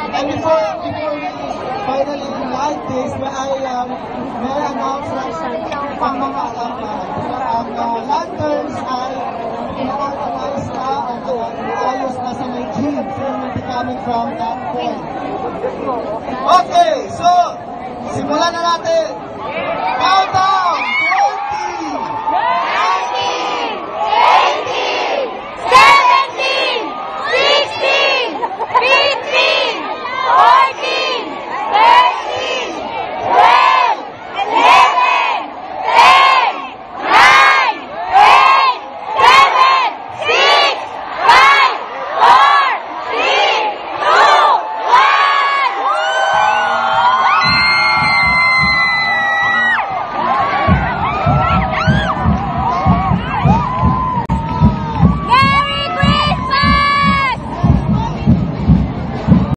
And before we finally light this, may I announce ang mga lanterns ay pinaka-organize na ayos na sa may gym. So, we'll be coming from that point. Okay, so simulan na natin. Countdown!